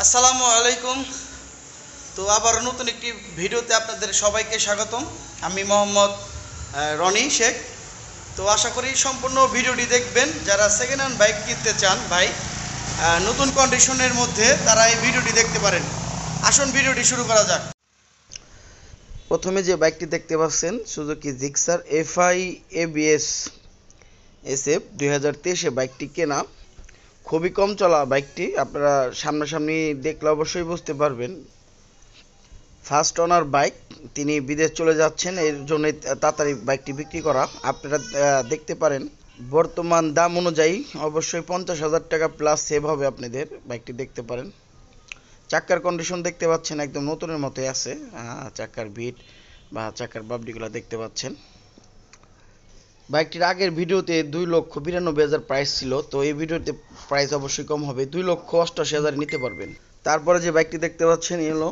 আসসালামু আলাইকুম। তো আবার নতুন একটি ভিডিওতে আপনাদের সবাইকে স্বাগতম। আমি মোহাম্মদ রনি শেখ। তো আশা করি সম্পূর্ণ ভিডিওটি দেখবেন। যারা সেকেন্ড হ্যান্ড বাইক কিনতে চান ভাই নতুন কন্ডিশনের মধ্যে, তারা এই ভিডিওটি দেখতে পারেন। আসুন ভিডিওটি শুরু করা যাক। প্রথমে যে বাইকটি দেখতে পাচ্ছেন Suzuki Gixxer FI ABS SF 2023 বাইকটি কেনা। খুবই কম চলা বাইকটি, আপনারা সামনাসামনি দেখলে অবশ্যই বুঝতে পারবেন। ফার্স্ট ওনার বাইক, তিনি বিদেশ চলে যাচ্ছেন, এর জন্য তাড়াতাড়ি বাইকটি বিক্রি করা। আপনারা দেখতে পারেন বর্তমান দাম অনুযায়ী অবশ্যই 50,000 টাকা প্লাস সেভ হবে আপনাদের। বাইকটি দেখতে পারেন, চাক্কার কন্ডিশন দেখতে পাচ্ছেন একদম নতুনের মতোই আছে। চাক্কার বিট বা চাক্কার বাবডিগুলো দেখতে পাচ্ছেন। বাইকটির আগের ভিডিওতে 2,92,000 প্রাইস ছিল, তো এই ভিডিওতে প্রাইস অবশ্যই কম হবে, 2,88,000 নিতে পারবেন। তারপরে যে বাইকটি দেখতে পাচ্ছেন হলো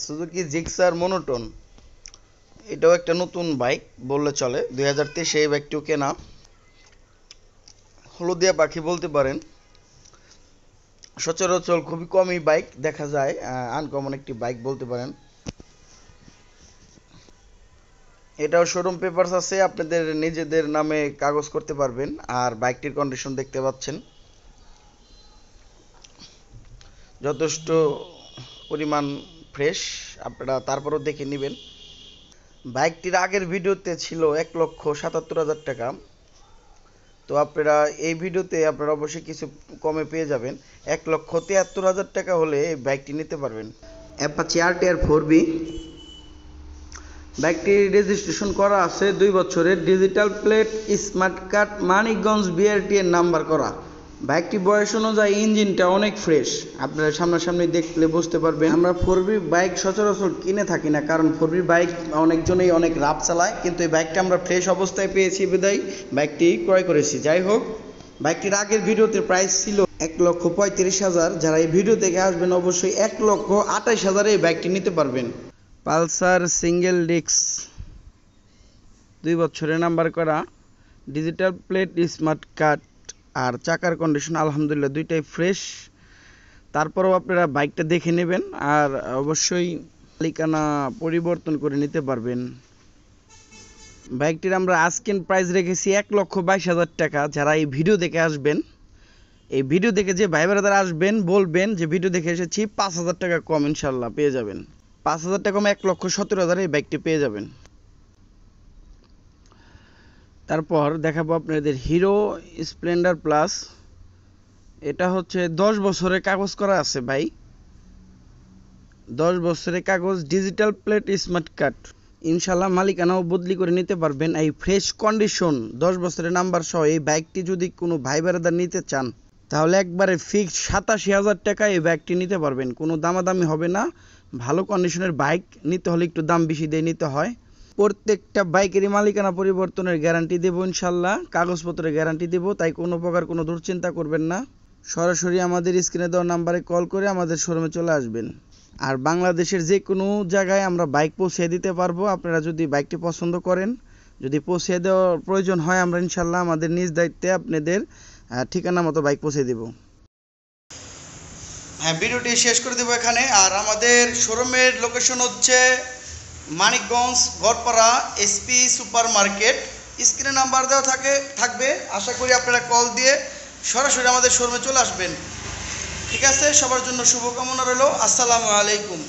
সুজুকি জিক্সার মনোটোন। এটাও একটা নতুন বাইক বললে চলে, 2023 এই বাইকটিও কেনা। হলুদিয়া পাখি বলতে পারেন। সচরাচর খুবই কমই বাইক দেখা যায়, আনকমন একটি বাইক বলতে পারেন। এটাও শোরুম পেপারস আছে, আপনাদের নিজেদের নামে কাগজ করতে পারবেন। আর বাইকটির কন্ডিশন দেখতে পাচ্ছেন যথেষ্ট পরিমাণ ফ্রেশ, আপনারা তারপরও দেখে নেবেন। বাইকটির আগের ভিডিওতে ছিল 1,77,000 টাকা, তো আপনারা এই ভিডিওতে আপনারা অবশ্যই কিছু কমে পেয়ে যাবেন। 1,73,000 টাকা হলে এই বাইকটি নিতে পারবেন। অ্যাপাচি RTR 4B বাইকটি রেজিস্ট্রেশন করা আছে 2 বছরের, digital plate, smart card, Manikganj BRT এর নাম্বার করা। বাইকটি বয়স অনুযায়ী ইঞ্জিনটা অনেক ফ্রেশ, আপনারা সামনাসামনি দেখলে বুঝতে পারবেন। আমরা 4B বাইক সচরাচর কিনে থাকি না, কারণ 4B বাইক অনেকজনেই অনেক রাফ চালায়, কিন্তু এই বাইকটা আমরা ফ্রেশ অবস্থায় পেয়েছি বিদায় বাইকটি ক্রয় করেছি। যাই হোক, বাইকটির আগের ভিডিওতে প্রাইস ছিল 1,35,000। যারা এই ভিডিও থেকে আসবেন অবশ্যই 1,28,000 এই বাইকটি নিতে পারবেন। পালসার সিঙ্গেল ডিস্ক, 2 বছরের নাম্বার করা, ডিজিটাল প্লেট, স্মার্ট কার্ড, আর চাকার কন্ডিশন আলহামদুলিল্লাহ দুইটাই ফ্রেশ। তারপরেও আপনারা বাইকটা দেখে নেবেন, আর অবশ্যই মালিকানা পরিবর্তন করে নিতে পারবেন। বাইকটির আমরা আস্কিং প্রাইস রেখেছি 1,22,000 টাকা। যারা এই ভিডিও দেখে আসবেন, এই ভিডিও দেখে যে ভাই ব্রাদার আসবেন, বলবেন যে ভিডিও দেখে এসেছি, 5,000 টাকা কম ইনশাল্লাহ পেয়ে যাবেন। 5,000 টাকা কম 1,17,000 এই বাইকটি পেয়ে যাবেন। তারপর দেখাবো আপনাদের হিরো স্প্লেন্ডার প্লাস। এটা হচ্ছে 10 বছরের কাগজ করা আছে ভাই, 10 বছরের কাগজ, ডিজিটাল প্লেট, স্মার্ট কার্ড, ইনশাল্লাহ মালিকানাও বদলি করে নিতে পারবেন। এই ফ্রেশ কন্ডিশন 10 বছরের নাম্বার সহ এই বাইকটি যদি কোনো ভাই বেড়াদার নিতে চান, তাহলে একবারে ফিক্সড 87,000 টাকা এই বাইকটি নিতে পারবেন। কোনো দামাদামি হবে না। ভালো কন্ডিশনের বাইক নিতে হলে একটু দাম বেশি দিয়ে নিতে হয়। প্রত্যেকটা বাইকেরই মালিকানা পরিবর্তনের গ্যারান্টি দেবো ইনশাল্লাহ, কাগজপত্রের গ্যারান্টি দেবো, তাই কোনো প্রকার কোনো দুশ্চিন্তা করবেন না। সরাসরি আমাদের স্ক্রিনে দেওয়া নাম্বারে কল করে আমাদের শোরুমে চলে আসবেন। আর বাংলাদেশের যে কোনো জায়গায় আমরা বাইক পৌঁছে দিতে পারবো। আপনারা যদি বাইকটি পছন্দ করেন, যদি পৌঁছে দেওয়ার প্রয়োজন হয়, আমরা ইনশাল্লাহ আমাদের নিজ দায়িত্বে আপনাদের ঠিকানা মতো বাইক পৌঁছে দেব। হ্যাঁ, ভিডিওটি শেষ করে দেবো এখানে। আর আমাদের শোরুমের লোকেশন হচ্ছে Manikganj Garpara SP super market. স্ক্রিনে নাম্বার দেওয়া থাকবে, আশা করি আপনারা কল দিয়ে সরাসরি আমাদের শোরুমে চলে আসবেন। ঠিক আছে, সবার জন্য শুভকামনা রইল। আসসালামু আলাইকুম।